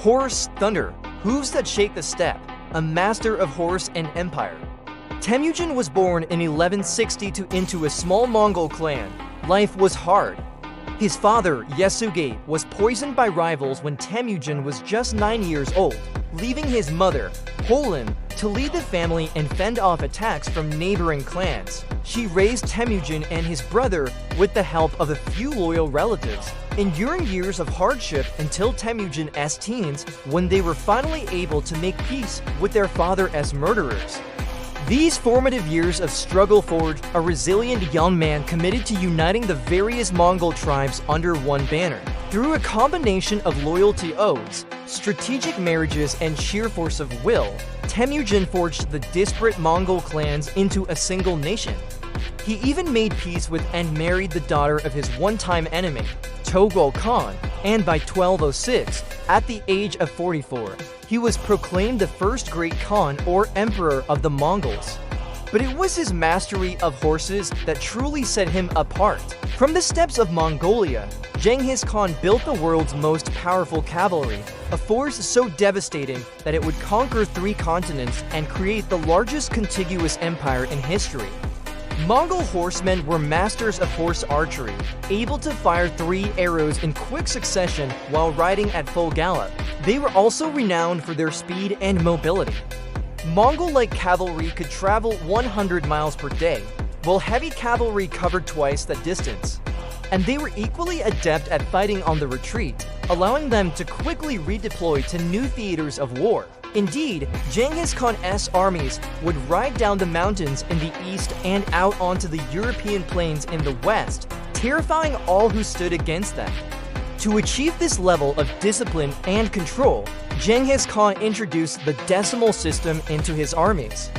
Horse, thunder, hooves that shake the steppe, a master of horse and empire. Temujin was born in 1160 into a small Mongol clan. Life was hard. His father, Yasuge, was poisoned by rivals when Temujin was just 9 years old, leaving his mother, Holin, to lead the family and fend off attacks from neighboring clans. She raised Temujin and his brother with the help of a few loyal relatives, enduring years of hardship until Temujin's teens, when they were finally able to make peace with their father as murderers. These formative years of struggle forged a resilient young man committed to uniting the various Mongol tribes under one banner. Through a combination of loyalty oaths, strategic marriages, and sheer force of will, Temujin forged the disparate Mongol clans into a single nation. He even made peace with and married the daughter of his one-time enemy, Mongol Khan, and by 1206, at the age of 44, he was proclaimed the first great Khan or emperor of the Mongols. But it was his mastery of horses that truly set him apart. From the steppes of Mongolia, Genghis Khan built the world's most powerful cavalry, a force so devastating that it would conquer 3 continents and create the largest contiguous empire in history. Mongol horsemen were masters of horse archery, able to fire 3 arrows in quick succession while riding at full gallop. They were also renowned for their speed and mobility. Mongol-like cavalry could travel 100 miles per day, while heavy cavalry covered twice that distance. And they were equally adept at fighting on the retreat, allowing them to quickly redeploy to new theaters of war. Indeed, Genghis Khan's armies would ride down the mountains in the east and out onto the European plains in the west, terrifying all who stood against them. To achieve this level of discipline and control, Genghis Khan introduced the decimal system into his armies.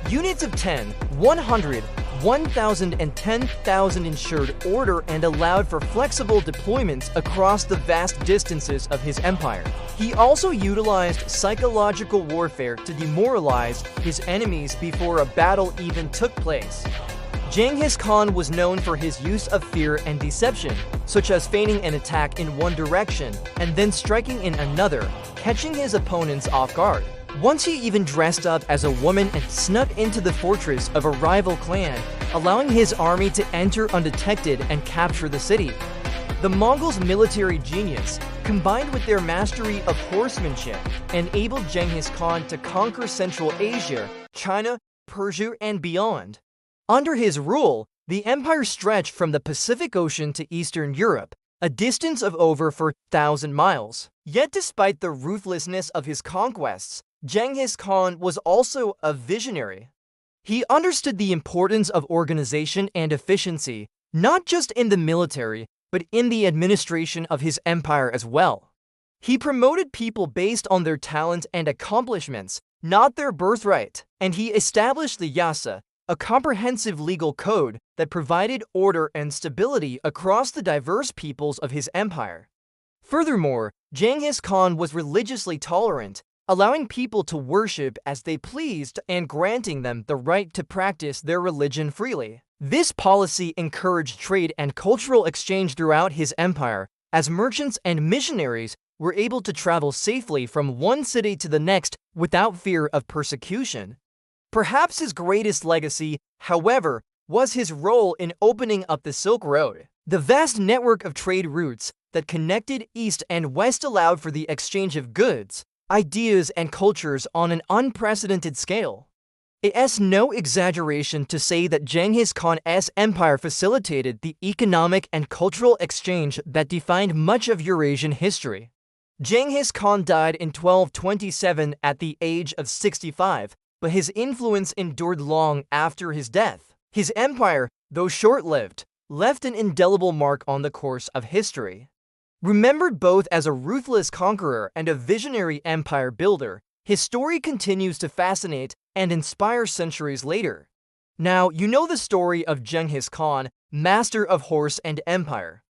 Units of 10, 100, 1,000 and 10,000 ensured order and allowed for flexible deployments across the vast distances of his empire. He also utilized psychological warfare to demoralize his enemies before a battle even took place. Genghis Khan was known for his use of fear and deception, such as feigning an attack in one direction and then striking in another, catching his opponents off guard. Once he even dressed up as a woman and snuck into the fortress of a rival clan, allowing his army to enter undetected and capture the city. The Mongols' military genius, combined with their mastery of horsemanship, enabled Genghis Khan to conquer Central Asia, China, Persia, and beyond. Under his rule, the empire stretched from the Pacific Ocean to Eastern Europe, a distance of over 4,000 miles. Yet despite the ruthlessness of his conquests, Genghis Khan was also a visionary. He understood the importance of organization and efficiency, not just in the military, but in the administration of his empire as well. He promoted people based on their talent and accomplishments, not their birthright, and he established the Yassa, a comprehensive legal code that provided order and stability across the diverse peoples of his empire. Furthermore, Genghis Khan was religiously tolerant, allowing people to worship as they pleased and granting them the right to practice their religion freely. This policy encouraged trade and cultural exchange throughout his empire, as merchants and missionaries were able to travel safely from one city to the next without fear of persecution. Perhaps his greatest legacy, however, was his role in opening up the Silk Road. The vast network of trade routes that connected East and West allowed for the exchange of goods, ideas, and cultures on an unprecedented scale. It's no exaggeration to say that Genghis Khan's empire facilitated the economic and cultural exchange that defined much of Eurasian history. Genghis Khan died in 1227 at the age of 65, but his influence endured long after his death. His empire, though short-lived, left an indelible mark on the course of history. Remembered both as a ruthless conqueror and a visionary empire builder, his story continues to fascinate and inspire centuries later. Now, you know the story of Genghis Khan, master of horse and empire.